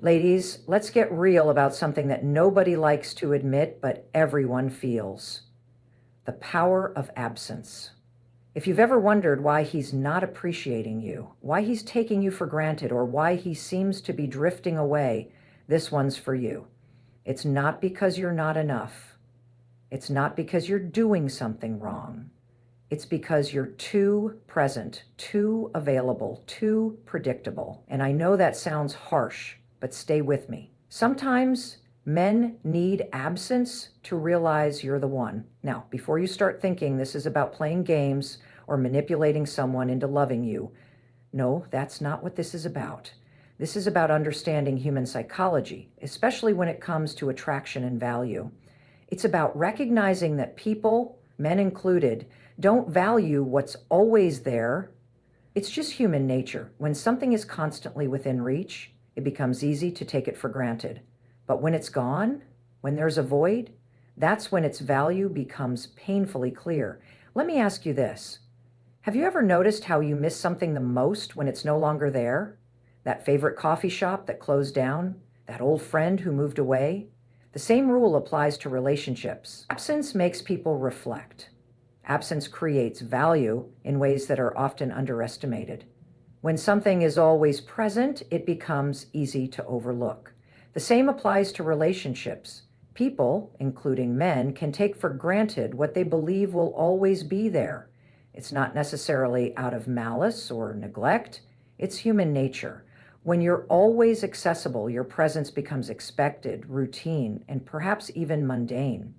Ladies, let's get real about something that nobody likes to admit, but everyone feels: the power of absence. If you've ever wondered why he's not appreciating you, why he's taking you for granted, or why he seems to be drifting away, this one's for you. It's not because you're not enough. It's not because you're doing something wrong. It's because you're too present, too available, too predictable. And I know that sounds harsh, but stay with me. Sometimes men need absence to realize you're the one. Now, before you start thinking this is about playing games or manipulating someone into loving you, no, that's not what this is about. This is about understanding human psychology, especially when it comes to attraction and value. It's about recognizing that people, men included, don't value what's always there. It's just human nature. When something is constantly within reach, it becomes easy to take it for granted. But when it's gone, when there's a void, that's when its value becomes painfully clear. Let me ask you this. Have you ever noticed how you miss something the most when it's no longer there? That favorite coffee shop that closed down? That old friend who moved away? The same rule applies to relationships. Absence makes people reflect. Absence creates value in ways that are often underestimated. When something is always present, it becomes easy to overlook. The same applies to relationships. People, including men, can take for granted what they believe will always be there. It's not necessarily out of malice or neglect. It's human nature. When you're always accessible, your presence becomes expected, routine, and perhaps even mundane.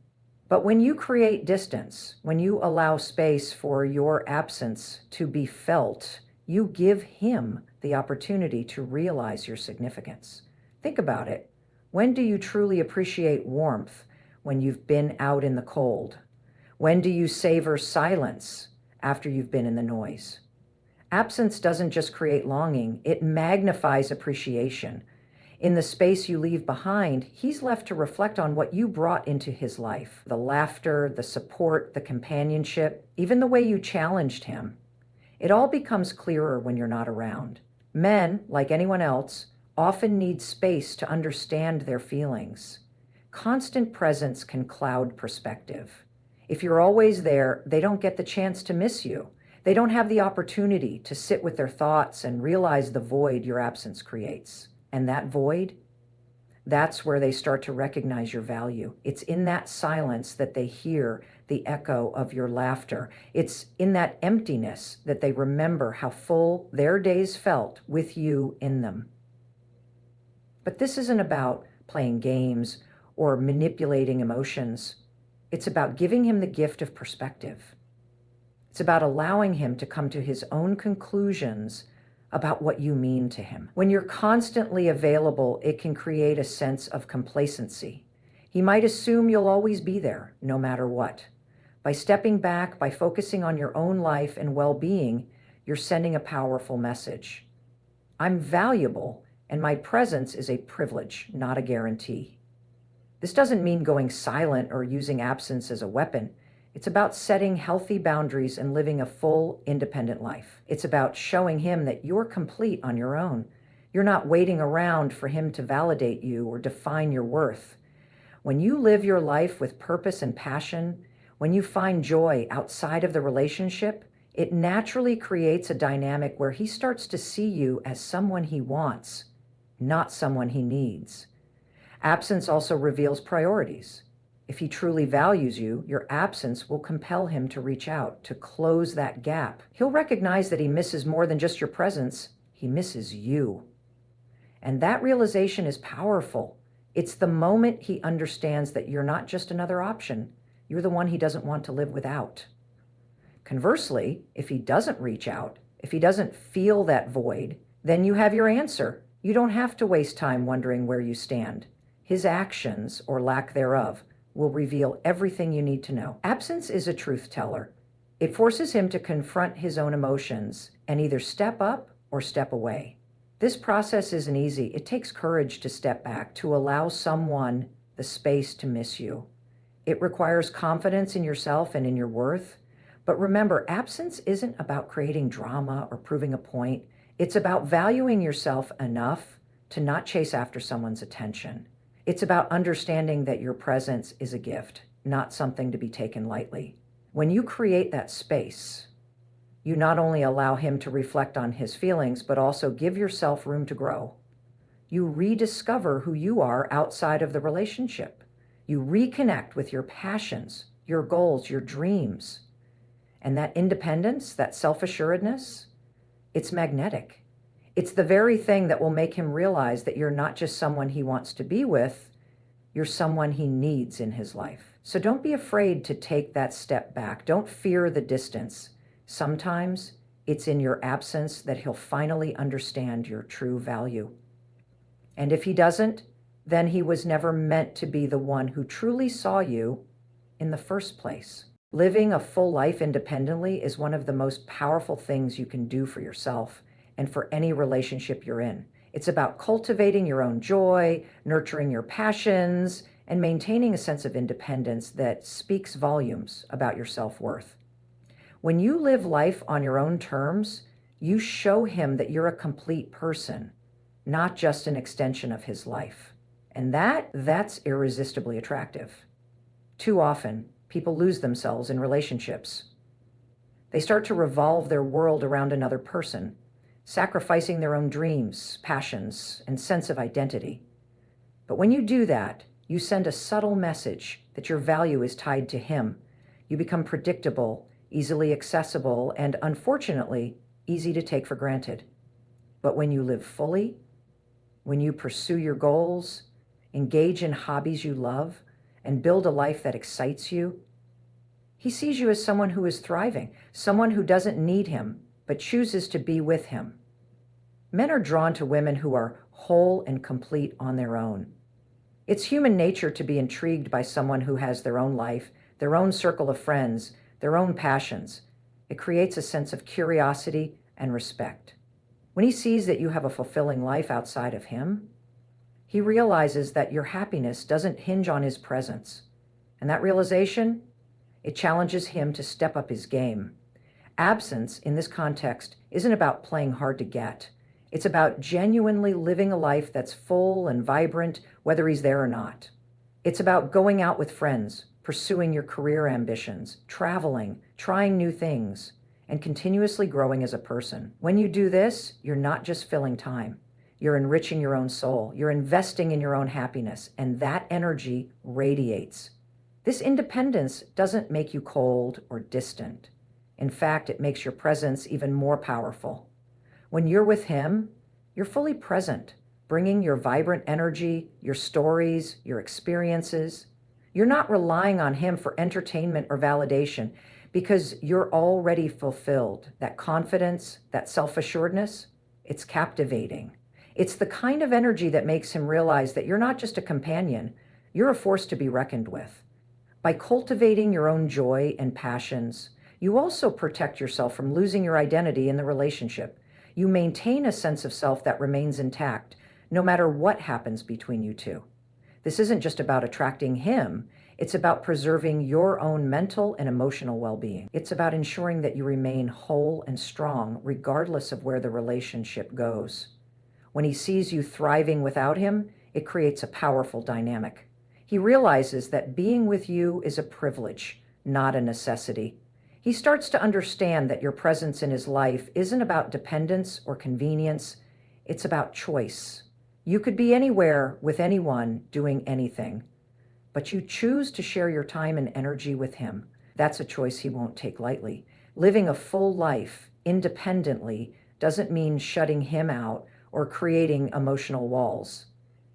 But when you create distance, when you allow space for your absence to be felt, you give him the opportunity to realize your significance. Think about it. When do you truly appreciate warmth? When you've been out in the cold? When do you savor silence after you've been in the noise? Absence doesn't just create longing, it magnifies appreciation. In the space you leave behind, he's left to reflect on what you brought into his life. The laughter, the support, the companionship, even the way you challenged him. It all becomes clearer when you're not around. Men, like anyone else, often need space to understand their feelings. Constant presence can cloud perspective. If you're always there, they don't get the chance to miss you. They don't have the opportunity to sit with their thoughts and realize the void your absence creates. And that void, that's where they start to recognize your value. It's in that silence that they hear the echo of your laughter. It's in that emptiness that they remember how full their days felt with you in them. But this isn't about playing games or manipulating emotions. It's about giving him the gift of perspective. It's about allowing him to come to his own conclusions about what you mean to him. When you're constantly available, it can create a sense of complacency. He might assume you'll always be there, no matter what. By stepping back, by focusing on your own life and well-being, you're sending a powerful message. I'm valuable, and my presence is a privilege, not a guarantee. This doesn't mean going silent or using absence as a weapon. It's about setting healthy boundaries and living a full, independent life. It's about showing him that you're complete on your own. You're not waiting around for him to validate you or define your worth. When you live your life with purpose and passion, when you find joy outside of the relationship, it naturally creates a dynamic where he starts to see you as someone he wants, not someone he needs. Absence also reveals priorities. If he truly values you, your absence will compel him to reach out, to close that gap. He'll recognize that he misses more than just your presence. He misses you. And that realization is powerful. It's the moment he understands that you're not just another option. You're the one he doesn't want to live without. Conversely, if he doesn't reach out, if he doesn't feel that void, then you have your answer. You don't have to waste time wondering where you stand. His actions, or lack thereof, will reveal everything you need to know. Absence is a truth teller. It forces him to confront his own emotions and either step up or step away. This process isn't easy. It takes courage to step back, to allow someone the space to miss you. It requires confidence in yourself and in your worth. But remember, absence isn't about creating drama or proving a point. It's about valuing yourself enough to not chase after someone's attention. It's about understanding that your presence is a gift, not something to be taken lightly. When you create that space, you not only allow him to reflect on his feelings, but also give yourself room to grow. You rediscover who you are outside of the relationship. You reconnect with your passions, your goals, your dreams. And that independence, that self-assuredness, it's magnetic. It's the very thing that will make him realize that you're not just someone he wants to be with, you're someone he needs in his life. So don't be afraid to take that step back. Don't fear the distance. Sometimes it's in your absence that he'll finally understand your true value. And if he doesn't, then he was never meant to be the one who truly saw you in the first place. Living a full life independently is one of the most powerful things you can do for yourself and for any relationship you're in. It's about cultivating your own joy, nurturing your passions, and maintaining a sense of independence that speaks volumes about your self-worth. When you live life on your own terms, you show him that you're a complete person, not just an extension of his life. And that's irresistibly attractive. Too often, people lose themselves in relationships. They start to revolve their world around another person, sacrificing their own dreams, passions, and sense of identity. But when you do that, you send a subtle message that your value is tied to him. You become predictable, easily accessible, and unfortunately, easy to take for granted. But when you live fully, when you pursue your goals, engage in hobbies you love, and build a life that excites you, he sees you as someone who is thriving, someone who doesn't need him, but chooses to be with him. Men are drawn to women who are whole and complete on their own. It's human nature to be intrigued by someone who has their own life, their own circle of friends, their own passions. It creates a sense of curiosity and respect. When he sees that you have a fulfilling life outside of him, he realizes that your happiness doesn't hinge on his presence. And that realization, it challenges him to step up his game. Absence, in this context, isn't about playing hard to get. It's about genuinely living a life that's full and vibrant, whether he's there or not. It's about going out with friends, pursuing your career ambitions, traveling, trying new things, and continuously growing as a person. When you do this, you're not just filling time. You're enriching your own soul. You're investing in your own happiness, and that energy radiates. This independence doesn't make you cold or distant. In fact, it makes your presence even more powerful. When you're with him, you're fully present, bringing your vibrant energy, your stories, your experiences. You're not relying on him for entertainment or validation because you're already fulfilled. That confidence, that self-assuredness, it's captivating. It's the kind of energy that makes him realize that you're not just a companion, you're a force to be reckoned with. By cultivating your own joy and passions, you also protect yourself from losing your identity in the relationship. You maintain a sense of self that remains intact, no matter what happens between you two. This isn't just about attracting him, it's about preserving your own mental and emotional well-being. It's about ensuring that you remain whole and strong, regardless of where the relationship goes. When he sees you thriving without him, it creates a powerful dynamic. He realizes that being with you is a privilege, not a necessity. He starts to understand that your presence in his life isn't about dependence or convenience, it's about choice. You could be anywhere with anyone doing anything, but you choose to share your time and energy with him. That's a choice he won't take lightly. Living a full life independently doesn't mean shutting him out or creating emotional walls.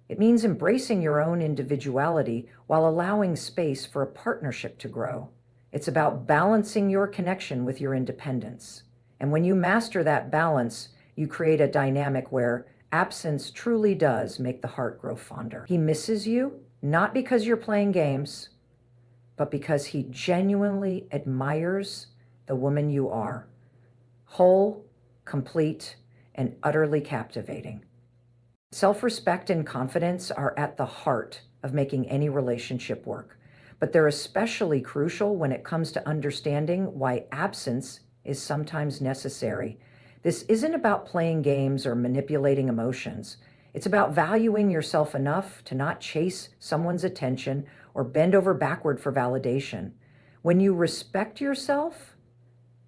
It means embracing your own individuality while allowing space for a partnership to grow. It's about balancing your connection with your independence. And when you master that balance, you create a dynamic where absence truly does make the heart grow fonder. He misses you, not because you're playing games, but because he genuinely admires the woman you are. Whole, complete, and utterly captivating. Self-respect and confidence are at the heart of making any relationship work, but they're especially crucial when it comes to understanding why absence is sometimes necessary. This isn't about playing games or manipulating emotions. It's about valuing yourself enough to not chase someone's attention or bend over backward for validation. When you respect yourself,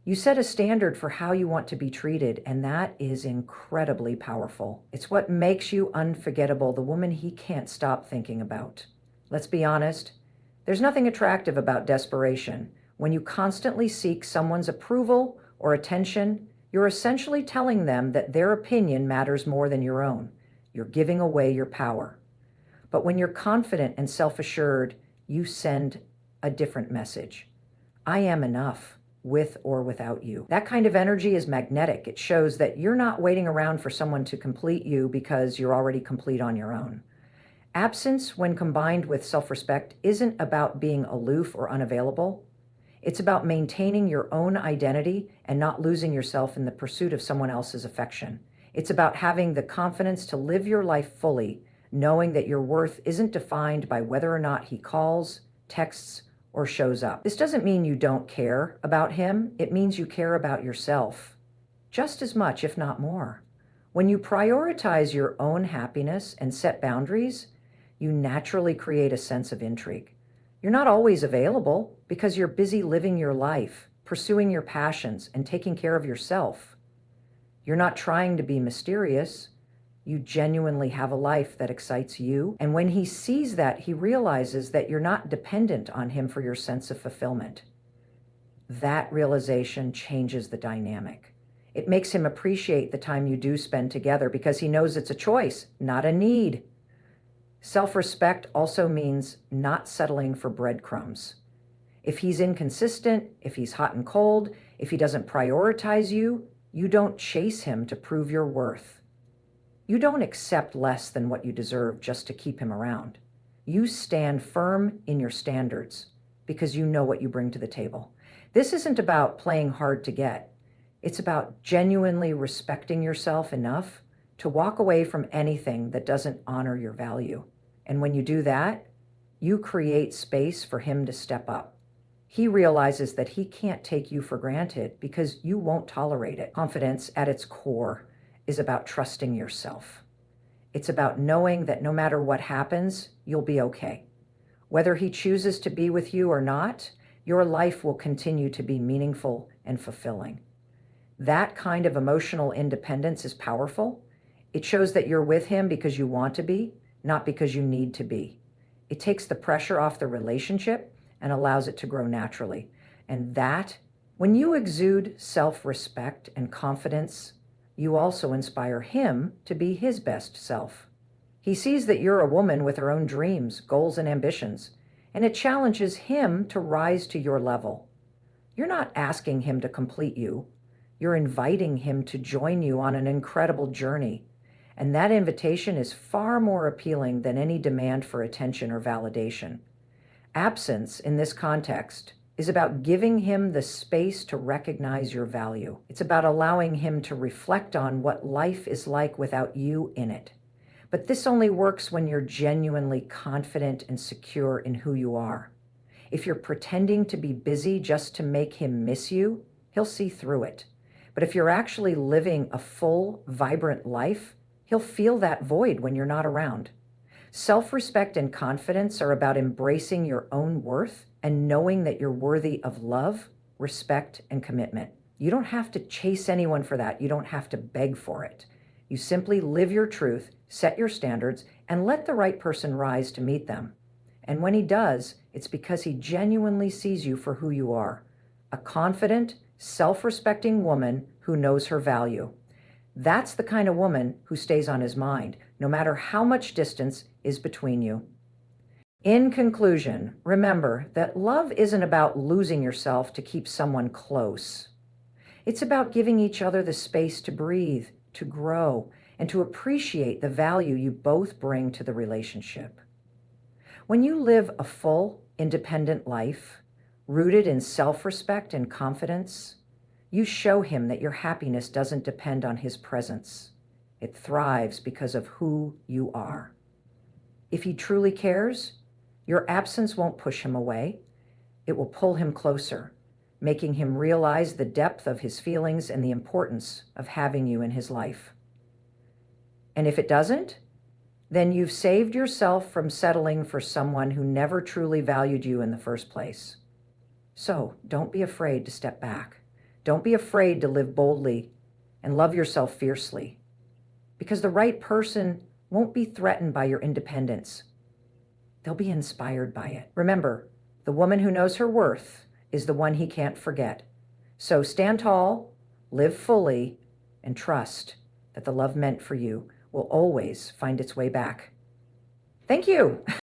you set a standard for how you want to be treated, and that is incredibly powerful. It's what makes you unforgettable, the woman he can't stop thinking about. Let's be honest, there's nothing attractive about desperation. When you constantly seek someone's approval or attention, you're essentially telling them that their opinion matters more than your own. You're giving away your power. But when you're confident and self-assured, you send a different message. I am enough, with or without you. That kind of energy is magnetic. It shows that you're not waiting around for someone to complete you because you're already complete on your own. Absence, when combined with self-respect, isn't about being aloof or unavailable. It's about maintaining your own identity and not losing yourself in the pursuit of someone else's affection. It's about having the confidence to live your life fully, knowing that your worth isn't defined by whether or not he calls, texts, or shows up. This doesn't mean you don't care about him. It means you care about yourself just as much, if not more. When you prioritize your own happiness and set boundaries, you naturally create a sense of intrigue. You're not always available because you're busy living your life, pursuing your passions, and taking care of yourself. You're not trying to be mysterious. You genuinely have a life that excites you. And when he sees that, he realizes that you're not dependent on him for your sense of fulfillment. That realization changes the dynamic. It makes him appreciate the time you do spend together because he knows it's a choice, not a need. Self-respect also means not settling for breadcrumbs. If he's inconsistent, if he's hot and cold, if he doesn't prioritize you, you don't chase him to prove your worth. You don't accept less than what you deserve just to keep him around. You stand firm in your standards because you know what you bring to the table. This isn't about playing hard to get. It's about genuinely respecting yourself enough to walk away from anything that doesn't honor your value. And when you do that, you create space for him to step up. He realizes that he can't take you for granted because you won't tolerate it. Confidence at its core is about trusting yourself. It's about knowing that no matter what happens, you'll be okay. Whether he chooses to be with you or not, your life will continue to be meaningful and fulfilling. That kind of emotional independence is powerful. It shows that you're with him because you want to be, not because you need to be. It takes the pressure off the relationship and allows it to grow naturally. And that, when you exude self-respect and confidence, you also inspire him to be his best self. He sees that you're a woman with her own dreams, goals, and ambitions, and it challenges him to rise to your level. You're not asking him to complete you. You're inviting him to join you on an incredible journey. And that invitation is far more appealing than any demand for attention or validation. Absence, in this context, is about giving him the space to recognize your value. It's about allowing him to reflect on what life is like without you in it. But this only works when you're genuinely confident and secure in who you are. If you're pretending to be busy just to make him miss you, he'll see through it. But if you're actually living a full, vibrant life, he'll feel that void when you're not around. Self-respect and confidence are about embracing your own worth and knowing that you're worthy of love, respect, and commitment. You don't have to chase anyone for that. You don't have to beg for it. You simply live your truth, set your standards, and let the right person rise to meet them. And when he does, it's because he genuinely sees you for who you are, a confident, self-respecting woman who knows her value. That's the kind of woman who stays on his mind, no matter how much distance is between you. In conclusion, remember that love isn't about losing yourself to keep someone close. It's about giving each other the space to breathe, to grow, and to appreciate the value you both bring to the relationship. When you live a full, independent life, rooted in self-respect and confidence, you show him that your happiness doesn't depend on his presence. It thrives because of who you are. If he truly cares, your absence won't push him away. It will pull him closer, making him realize the depth of his feelings and the importance of having you in his life. And if it doesn't, then you've saved yourself from settling for someone who never truly valued you in the first place. So don't be afraid to step back. Don't be afraid to live boldly and love yourself fiercely, because the right person won't be threatened by your independence. They'll be inspired by it. Remember, the woman who knows her worth is the one he can't forget. So stand tall, live fully, and trust that the love meant for you will always find its way back. Thank you.